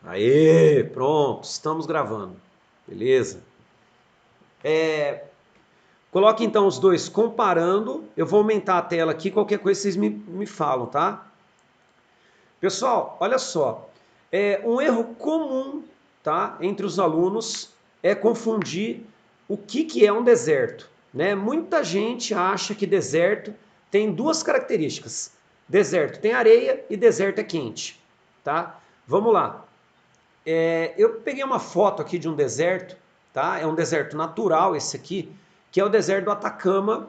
Aê, pronto, estamos gravando. Beleza? Coloque então os dois comparando. Eu vou aumentar a tela aqui, qualquer coisa vocês me falam, tá? Pessoal, olha só. Um erro comum, tá, entre os alunos é confundir o que é um deserto, né? Muita gente acha que deserto tem duas características. Deserto tem areia e deserto é quente, tá? Vamos lá. Eu peguei uma foto aqui de um deserto, tá? É um deserto natural esse aqui, que é o deserto do Atacama.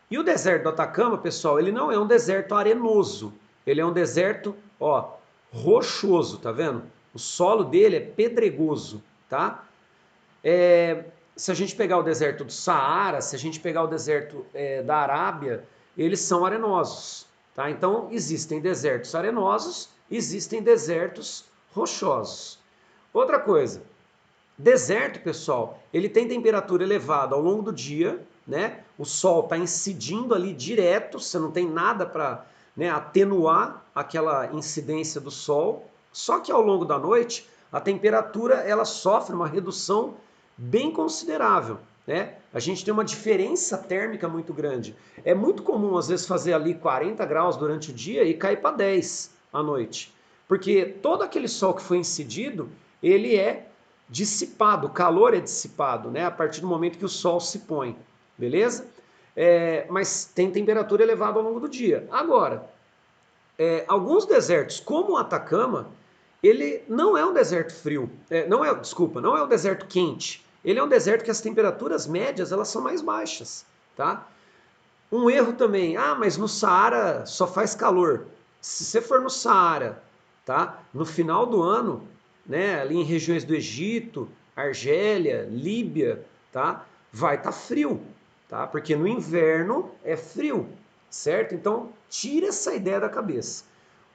E o deserto do Atacama, pessoal, ele não é um deserto arenoso. Ele é um deserto, ó, rochoso, tá vendo? O solo dele é pedregoso, tá? Se a gente pegar o deserto do Saara, se a gente pegar o deserto da Arábia, eles são arenosos, tá? Então existem desertos arenosos, existem desertos rochosos. Outra coisa, deserto, pessoal, ele tem temperatura elevada ao longo do dia, né? O sol está incidindo ali direto, você não tem nada para, né, atenuar aquela incidência do sol. Só que ao longo da noite, a temperatura ela sofre uma redução bem considerável, né? A gente tem uma diferença térmica muito grande. É muito comum às vezes fazer ali 40 graus durante o dia e cair para 10 à noite, porque todo aquele sol que foi incidido, ele é dissipado, o calor é dissipado, né? A partir do momento que o sol se põe, beleza? Mas tem temperatura elevada ao longo do dia. Agora, alguns desertos, como o Atacama, ele não é um deserto frio, não é um deserto quente. Ele é um deserto que as temperaturas médias elas são mais baixas, tá? Um erro também, mas no Saara só faz calor. Se você for no Saara, tá? No final do ano, né, ali em regiões do Egito, Argélia, Líbia, tá? Vai estar frio, tá? Porque no inverno é frio, certo? Então, tira essa ideia da cabeça.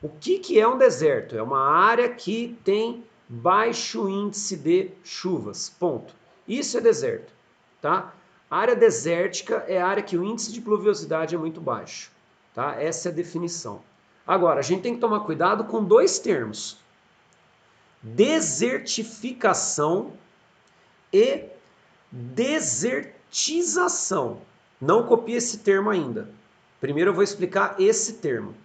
O que é um deserto? É uma área que tem baixo índice de chuvas. Ponto. Isso é deserto, tá? A área desértica é a área que o índice de pluviosidade é muito baixo, tá? Essa é a definição. Agora, a gente tem que tomar cuidado com dois termos: desertificação e desertização. Não copie esse termo ainda. Primeiro eu vou explicar esse termo.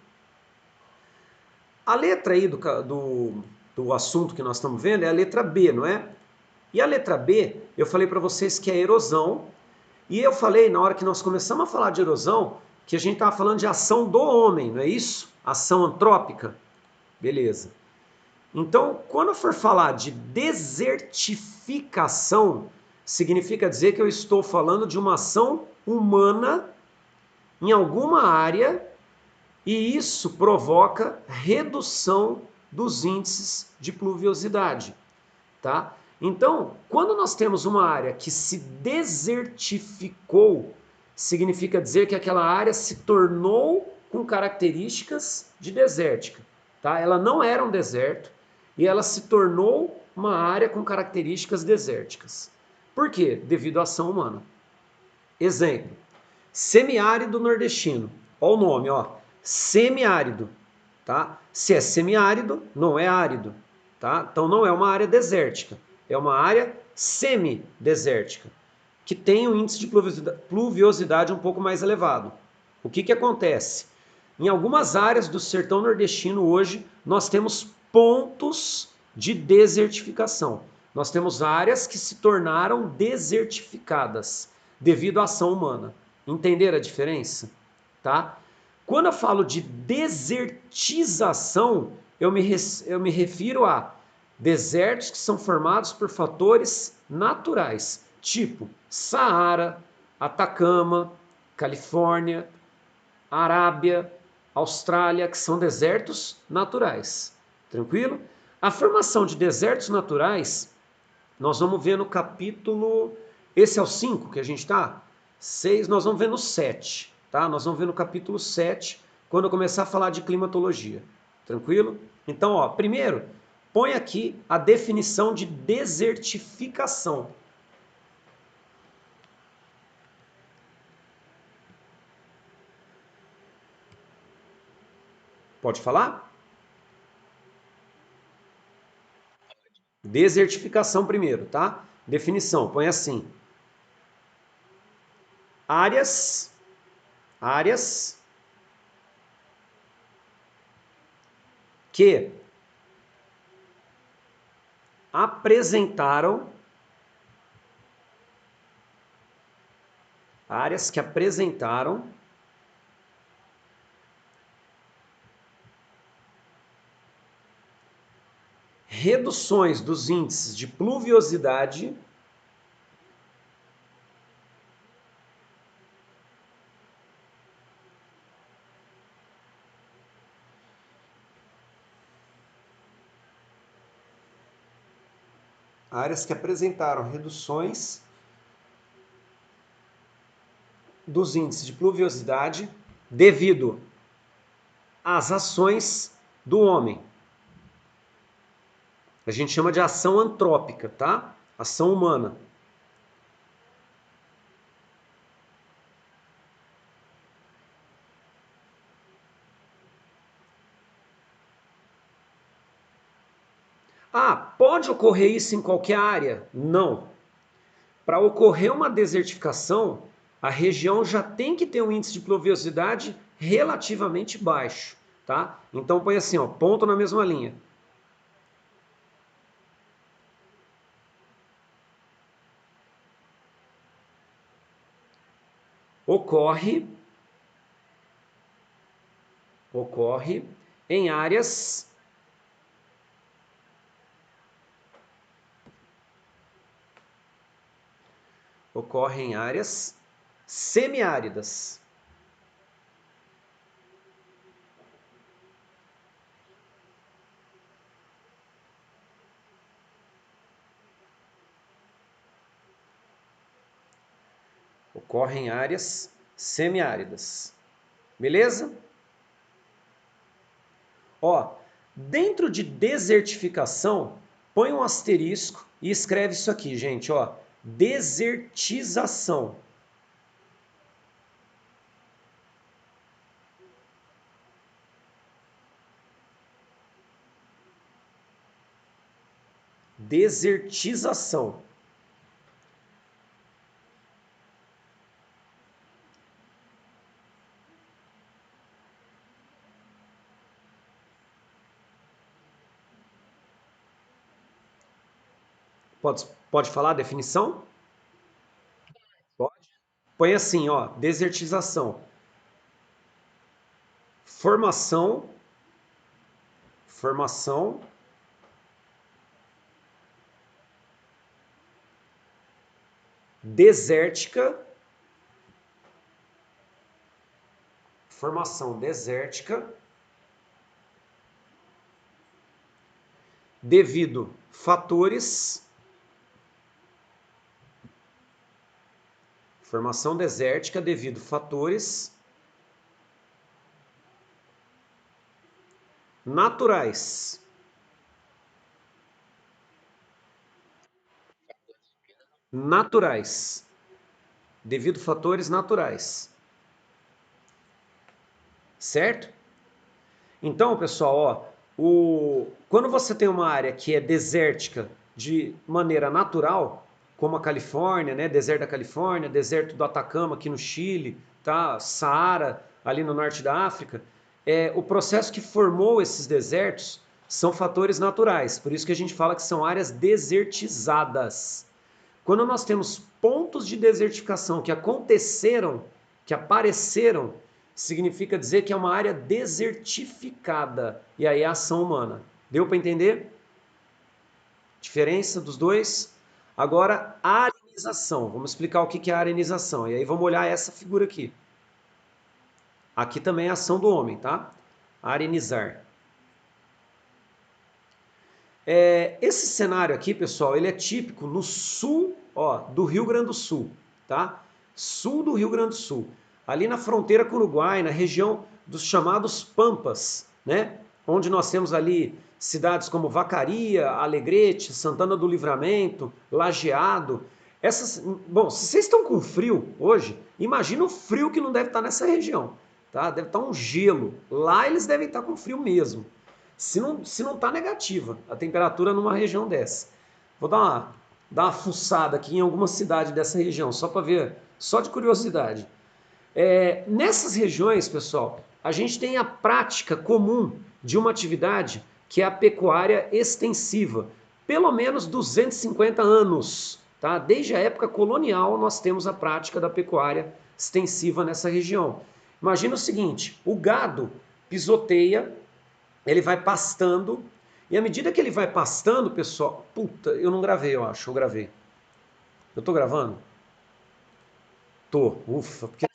A letra aí do assunto que nós estamos vendo é a letra B, não é? E a letra B, eu falei para vocês que é erosão. E eu falei, na hora que nós começamos a falar de erosão, que a gente estava falando de ação do homem, não é isso? Ação antrópica. Beleza. Então, quando eu for falar de desertificação, significa dizer que eu estou falando de uma ação humana em alguma área e isso provoca redução dos índices de pluviosidade, tá? Então, quando nós temos uma área que se desertificou, significa dizer que aquela área se tornou com características de desértica, tá? Ela não era um deserto e ela se tornou uma área com características desérticas. Por quê? Devido à ação humana. Exemplo: semiárido nordestino. Olha o nome, ó. Semiárido, tá? Se é semiárido, não é árido, tá? Então não é uma área desértica, é uma área semidesértica, que tem um índice de pluviosidade um pouco mais elevado. O que acontece? Em algumas áreas do sertão nordestino hoje, nós temos pontos de desertificação. Nós temos áreas que se tornaram desertificadas devido à ação humana. Entenderam a diferença? Tá? Quando eu falo de desertização, eu me refiro a desertos que são formados por fatores naturais, tipo Saara, Atacama, Califórnia, Arábia, Austrália, que são desertos naturais. Tranquilo? A formação de desertos naturais, nós vamos ver no capítulo. Esse é o 5 que a gente está? 6, nós vamos ver no 7, tá? Nós vamos ver no capítulo 7, quando eu começar a falar de climatologia. Tranquilo? Então, ó, primeiro, põe aqui a definição de desertificação. Pode falar? Desertificação primeiro, tá? Definição, põe assim. Áreas que apresentaram reduções dos índices de pluviosidade áreas que apresentaram reduções dos índices de pluviosidade devido às ações do homem. A gente chama de ação antrópica, tá? Ação humana. Ah, pode ocorrer isso em qualquer área? Não. Para ocorrer uma desertificação, a região já tem que ter um índice de pluviosidade relativamente baixo, tá? Então põe assim, ó, ponto na mesma linha. Ocorre em áreas semiáridas. Ocorre em áreas semiáridas. Beleza? Ó, dentro de desertificação, põe um asterisco e escreve isso aqui, gente, ó. Desertização. Desertização. Pode falar a definição? Pode. Põe assim, ó, desertização. Formação desértica, devido fatores naturais. Devido fatores naturais. Certo? Então, pessoal, ó, quando você tem uma área que é desértica de maneira natural, como a Califórnia, né, deserto da Califórnia, deserto do Atacama aqui no Chile, tá, Saara ali no norte da África, o processo que formou esses desertos são fatores naturais, por isso que a gente fala que são áreas desertizadas. Quando nós temos pontos de desertificação que aconteceram, que apareceram, significa dizer que é uma área desertificada. E aí é ação humana. Deu para entender? Diferença dos dois? Agora, arenização. Vamos explicar o que é a arenização. E aí vamos olhar essa figura aqui. Aqui também é ação do homem, tá? Arenizar. Esse cenário aqui, pessoal, ele é típico no sul, ó, do Rio Grande do Sul, tá? Sul do Rio Grande do Sul, ali na fronteira com o Uruguai, na região dos chamados Pampas, né? Onde nós temos ali cidades como Vacaria, Alegrete, Santana do Livramento, Lajeado. Bom, se vocês estão com frio hoje, imagina o frio que não deve estar nessa região, tá? Deve estar um gelo. Lá eles devem estar com frio mesmo. Se não está negativa a temperatura numa região dessa. Vou dar uma fuçada aqui em alguma cidade dessa região, só para ver, só de curiosidade. Nessas regiões, pessoal, a gente tem a prática comum de uma atividade que é a pecuária extensiva. Pelo menos 250 anos, tá? Desde a época colonial nós temos a prática da pecuária extensiva nessa região. Imagina o seguinte, o gado pisoteia, ele vai pastando, e à medida que ele vai pastando, pessoal, puta, eu não gravei, eu acho, eu gravei. Eu tô gravando? Tô, ufa, porque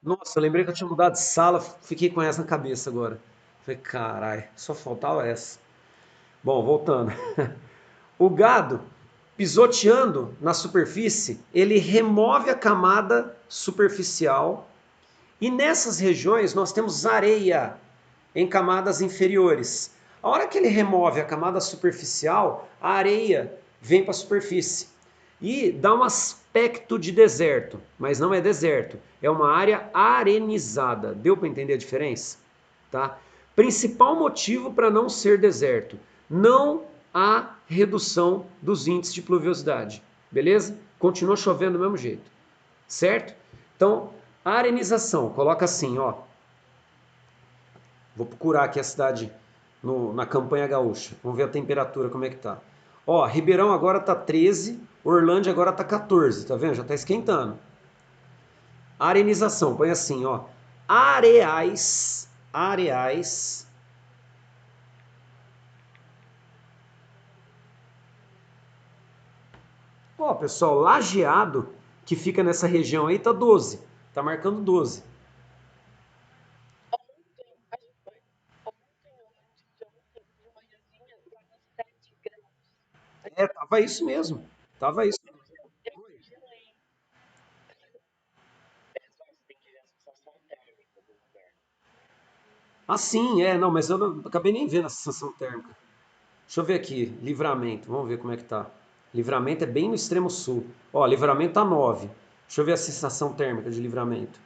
nossa, eu lembrei que eu tinha mudado de sala, fiquei com essa na cabeça agora. Falei, carai, só faltava essa. Bom, voltando. O gado, pisoteando na superfície, ele remove a camada superficial e nessas regiões nós temos areia em camadas inferiores. A hora que ele remove a camada superficial, a areia vem para a superfície e dá um aspecto de deserto, mas não é deserto, é uma área arenizada. Deu para entender a diferença? Tá? Principal motivo para não ser deserto: não há redução dos índices de pluviosidade. Beleza? Continua chovendo do mesmo jeito. Certo? Então, arenização, coloca assim, ó. Vou procurar aqui a cidade na campanha gaúcha. Vamos ver a temperatura, como é que tá. Ó, Ribeirão agora tá 13, Orlândia agora tá 14, tá vendo? Já tá esquentando. Arenização, põe assim, ó. Areais. Ó, pessoal, Lajeado, que fica nessa região aí, tá 12. Tá marcando 12. Tava isso mesmo. Tava isso. Ah, sim, não, mas eu acabei nem vendo a sensação térmica. Deixa eu ver aqui, Livramento, vamos ver como é que tá. Livramento é bem no extremo sul. Ó, Livramento tá 9. Deixa eu ver a sensação térmica de Livramento.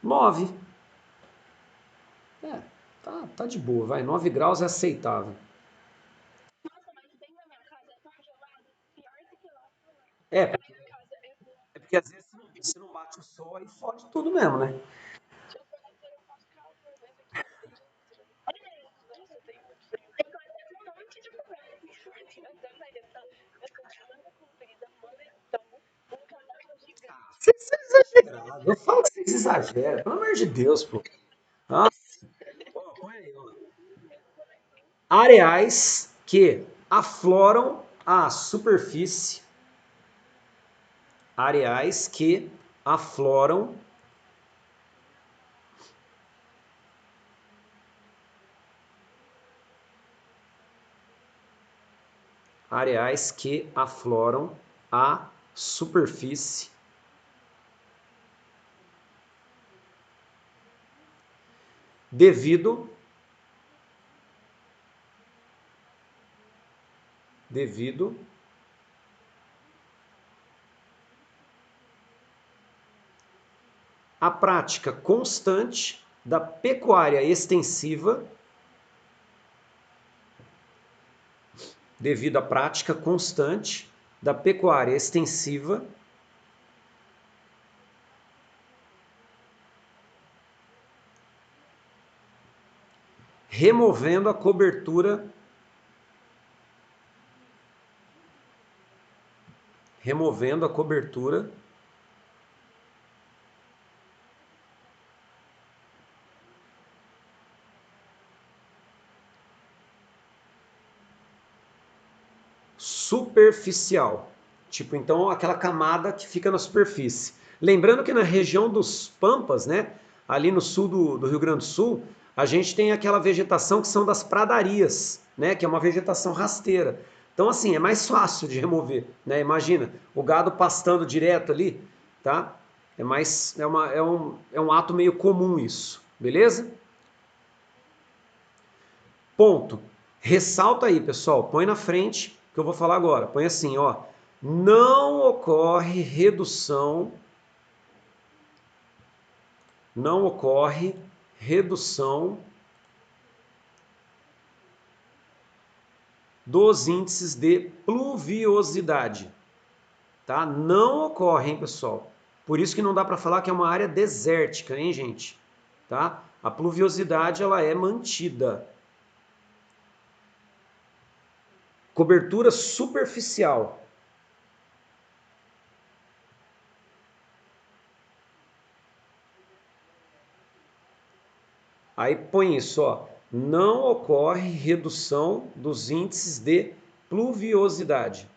9. É, tá de boa, vai. 9 graus é aceitável. É, é porque às vezes você não bate o sol e fode tudo mesmo, né? Vocês exageraram. Eu falo que vocês exageram. Pelo amor de Deus, pô. Ah, põe aí, ó. Areais que afloram a superfície. Areais que afloram areais que afloram a superfície devido devido à prática constante da pecuária extensiva, devido à prática constante da pecuária extensiva, removendo a cobertura removendo a cobertura superficial. Tipo, então aquela camada que fica na superfície. Lembrando que na região dos Pampas, né, ali no sul do Rio Grande do Sul, a gente tem aquela vegetação que são das pradarias, né, que é uma vegetação rasteira. Então, assim, é mais fácil de remover, né? Imagina, o gado pastando direto ali, tá? É um ato meio comum isso, beleza? Ponto. Ressalta aí, pessoal. Põe na frente que eu vou falar agora. Põe assim, ó. Não ocorre redução, não ocorre redução dos índices de pluviosidade. Tá? Não ocorre, hein, pessoal? Por isso que não dá para falar que é uma área desértica, hein, gente? Tá? A pluviosidade ela é mantida. Cobertura superficial. Aí põe isso, ó. Não ocorre redução dos índices de pluviosidade.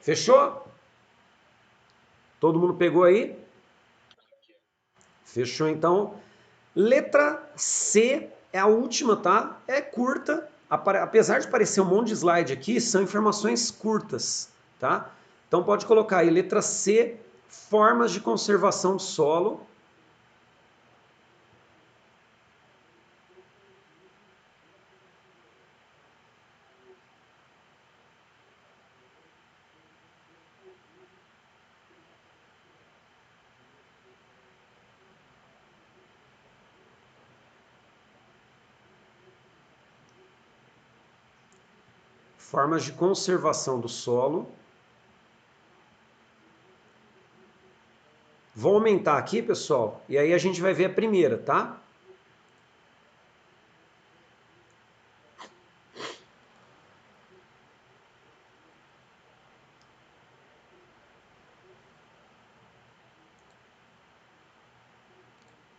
Fechou? Todo mundo pegou aí? Fechou então. Letra C é a última, tá? É curta. Apesar de parecer um monte de slide aqui, são informações curtas, tá? Então pode colocar aí, letra C, formas de conservação do solo. Formas de conservação do solo. Vou aumentar aqui, pessoal, e aí a gente vai ver a primeira, tá?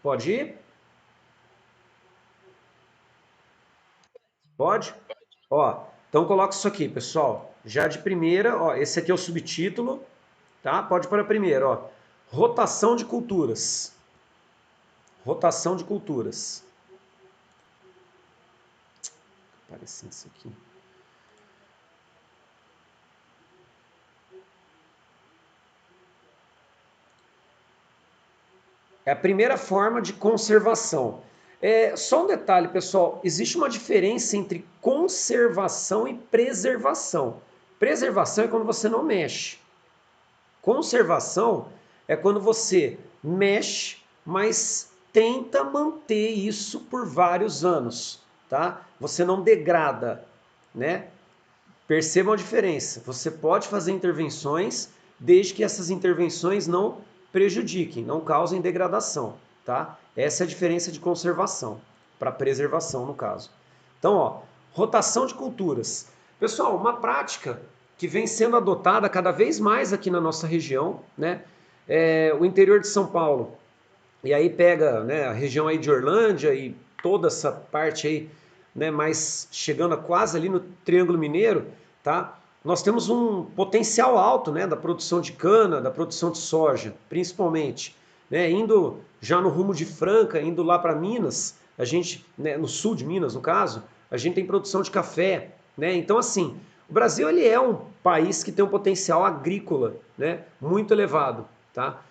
Pode ir? Pode? Ó, então coloca isso aqui, pessoal. Já de primeira, ó, esse aqui é o subtítulo, tá? Pode para a primeira, ó. Rotação de culturas. Rotação de culturas. Aparecendo isso aqui. É a primeira forma de conservação. Só um detalhe, pessoal: existe uma diferença entre conservação e preservação. Preservação é quando você não mexe. Conservação é quando você mexe, mas tenta manter isso por vários anos, tá? Você não degrada, né? Percebam a diferença. Você pode fazer intervenções desde que essas intervenções não prejudiquem, não causem degradação, tá? Essa é a diferença de conservação para preservação, no caso. Então, ó, rotação de culturas. Pessoal, uma prática que vem sendo adotada cada vez mais aqui na nossa região, né? O interior de São Paulo. E aí pega, né, a região aí de Orlândia e toda essa parte aí, né, mais chegando a quase ali no Triângulo Mineiro, tá? Nós temos um potencial alto, né, da produção de cana, da produção de soja, principalmente, né, indo já no rumo de Franca, indo lá para Minas, a gente, né, no sul de Minas, no caso, a gente tem produção de café, né? Então assim, o Brasil ele é um país que tem um potencial agrícola, né, muito elevado, tá?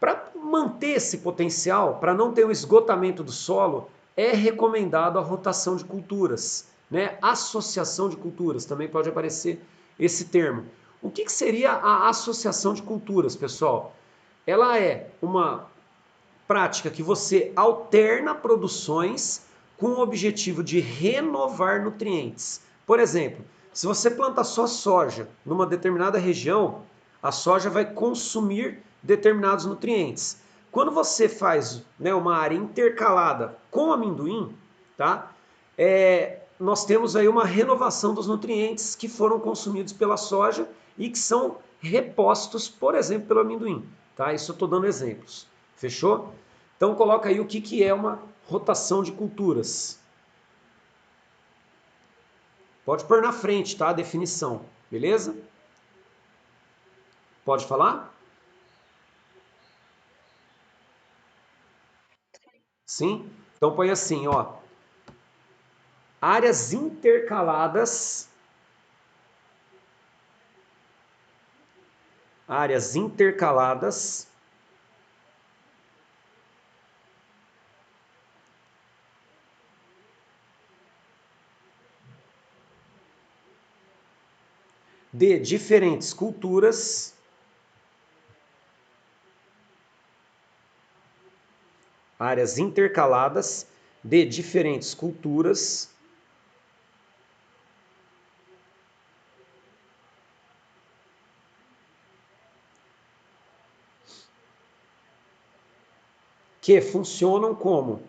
Para manter esse potencial, para não ter o esgotamento do solo, é recomendado a rotação de culturas, né? Associação de culturas, também pode aparecer esse termo. O que seria a associação de culturas, pessoal? Ela é uma prática que você alterna produções com o objetivo de renovar nutrientes. Por exemplo, se você planta só soja numa determinada região, a soja vai consumir determinados nutrientes. Quando você faz, né, uma área intercalada com amendoim, tá? Nós temos aí uma renovação dos nutrientes que foram consumidos pela soja e que são repostos, por exemplo, pelo amendoim. Tá? Isso eu estou dando exemplos. Fechou? Então coloca aí o que é uma rotação de culturas. Pode pôr na frente, tá? A definição. Beleza? Pode falar? Sim? Então põe assim, ó. Áreas intercaladas. Áreas intercaladas de diferentes culturas áreas intercaladas de diferentes culturas que funcionam como?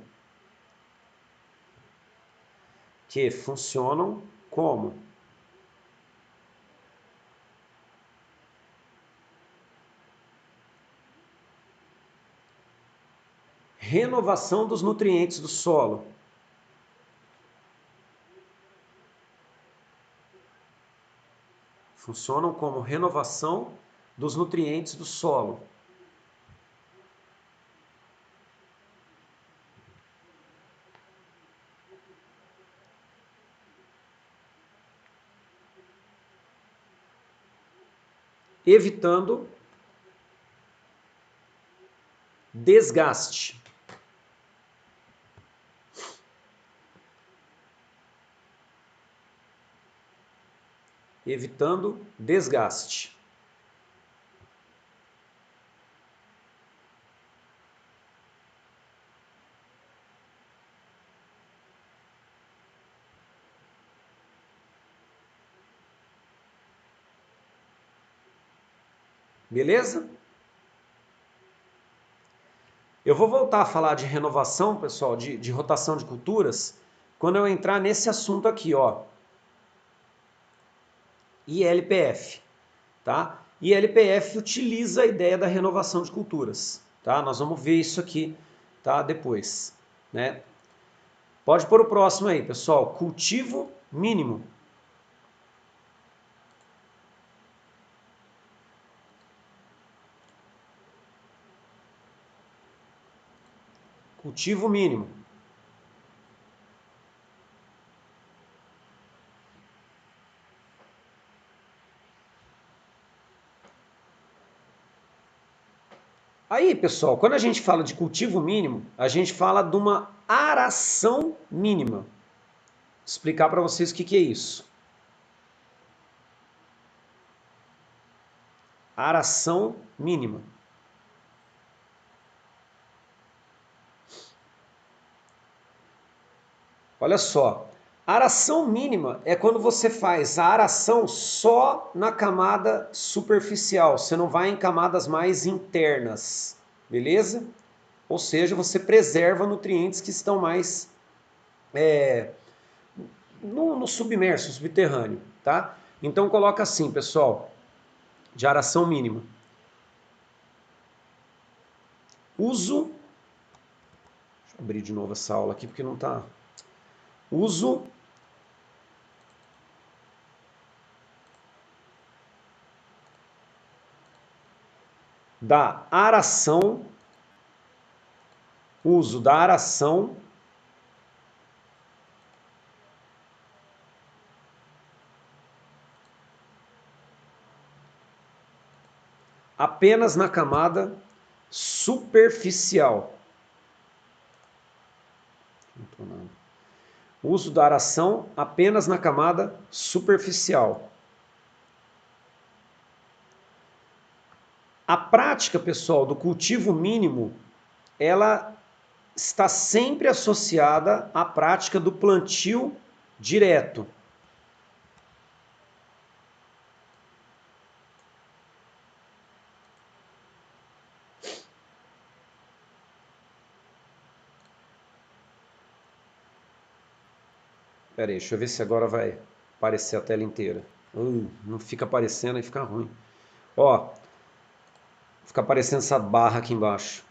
Que funcionam como? Renovação dos nutrientes do solo. Funcionam como renovação dos nutrientes do solo. Evitando desgaste. Evitando desgaste. Beleza? Eu vou voltar a falar de renovação, pessoal, de rotação de culturas, quando eu entrar nesse assunto aqui, ó. ILPF, tá? ILPF utiliza a ideia da renovação de culturas, tá? Nós vamos ver isso aqui, tá? Depois, né? Pode pôr o próximo aí, pessoal. Cultivo mínimo. Cultivo mínimo. Aí, pessoal, quando a gente fala de cultivo mínimo, a gente fala de uma aração mínima. Vou explicar para vocês o que é isso. Aração mínima. Olha só, aração mínima é quando você faz a aração só na camada superficial, você não vai em camadas mais internas, beleza? Ou seja, você preserva nutrientes que estão mais no submerso, subterrâneo, tá? Então coloca assim, pessoal, de aração mínima. Uso, deixa eu abrir de novo essa aula aqui porque não tá. Uso da aração, uso da aração apenas na camada superficial. Uso da aração apenas na camada superficial. A prática, pessoal, do cultivo mínimo, ela está sempre associada à prática do plantio direto. Pera aí, deixa eu ver se agora vai aparecer a tela inteira. Não fica aparecendo e fica ruim. Ó, fica aparecendo essa barra aqui embaixo.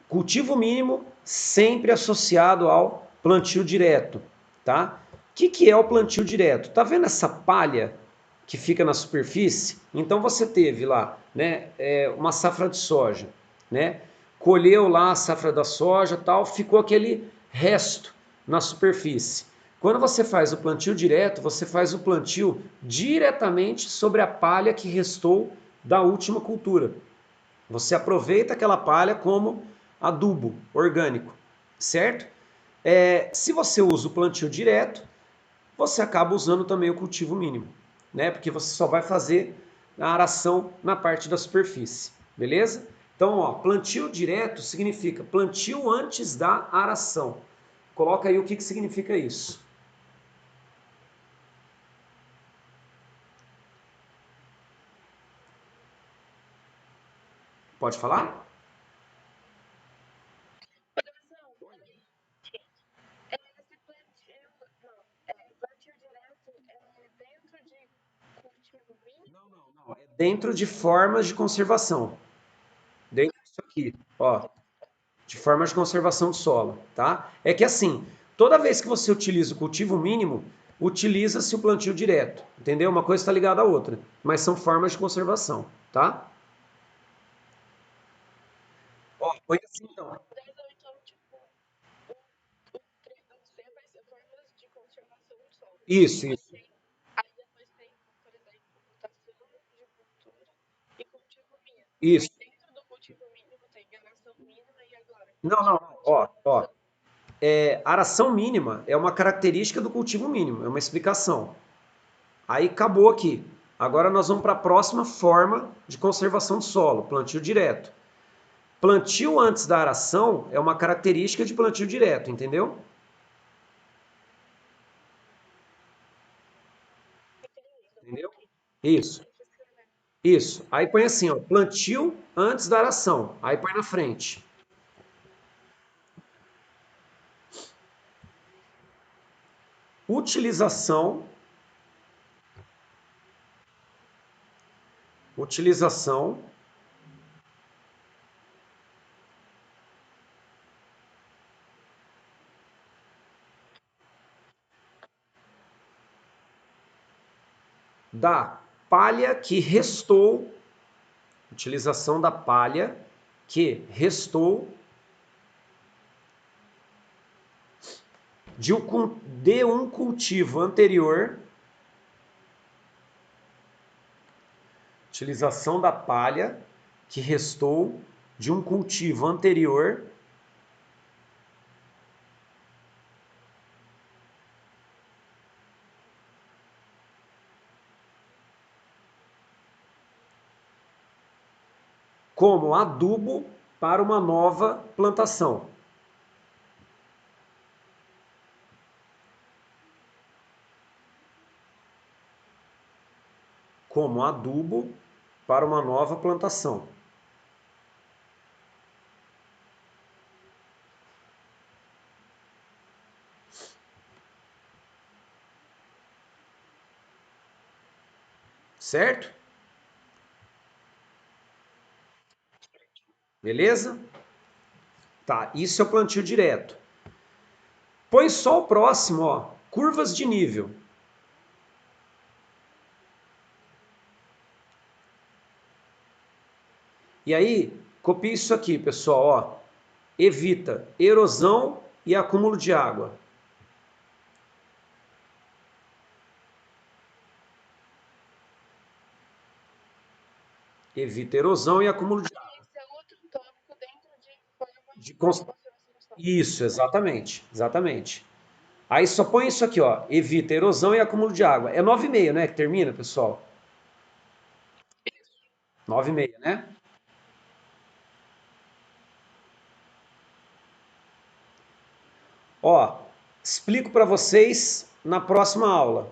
Cultivo mínimo sempre associado ao plantio direto, tá? O que é o plantio direto? Tá vendo essa palha que fica na superfície? Então você teve lá, né, uma safra de soja, né? Colheu lá a safra da soja, tal, ficou aquele resto na superfície. Quando você faz o plantio direto, você faz o plantio diretamente sobre a palha que restou da última cultura. Você aproveita aquela palha como adubo orgânico, certo? Se você usa o plantio direto, você acaba usando também o cultivo mínimo, né? Porque você só vai fazer a aração na parte da superfície, beleza? Então, ó, plantio direto significa plantio antes da aração. Coloca aí o que significa isso. Pode falar? É dentro de formas de conservação. Dentro disso aqui, ó, de formas de conservação do solo, tá? É que assim, toda vez que você utiliza o cultivo mínimo, utiliza-se o plantio direto, entendeu? Uma coisa está ligada à outra, mas são formas de conservação, tá? Ó, põe assim então. Isso. Isso. Não. Ó. Aração mínima é uma característica do cultivo mínimo, é uma explicação. Aí acabou aqui. Agora nós vamos para a próxima forma de conservação do solo, plantio direto. Plantio antes da aração é uma característica de plantio direto, entendeu? Entendeu? Isso. Isso. Aí põe assim, ó, plantio antes da aração. Aí põe na frente. Utilização, utilização da palha que restou, utilização da palha que restou de um cultivo anterior, utilização da palha que restou de um cultivo anterior, como adubo para uma nova plantação. Como adubo para uma nova plantação. Certo? Beleza? Tá, isso é o plantio direto. Põe só o próximo, ó, curvas de nível. E aí, copia isso aqui, pessoal, ó. Evita erosão e acúmulo de água. Evita erosão e acúmulo de água. De cons... Isso, exatamente. Aí só põe isso aqui, ó. Evita erosão e acúmulo de água. É 9,5, né, que termina, pessoal? 9,5, né? Ó, explico para vocês na próxima aula.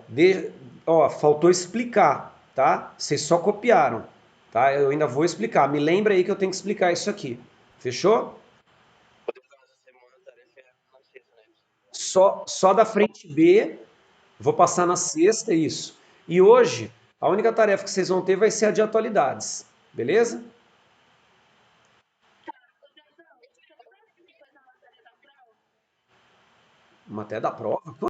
Ó, faltou explicar, tá? Vocês só copiaram, tá? Eu ainda vou explicar. Me lembra aí que eu tenho que explicar isso aqui. Fechou? Só da frente B, vou passar na sexta, isso. E hoje, a única tarefa que vocês vão ter vai ser a de atualidades, beleza? Matéria da prova?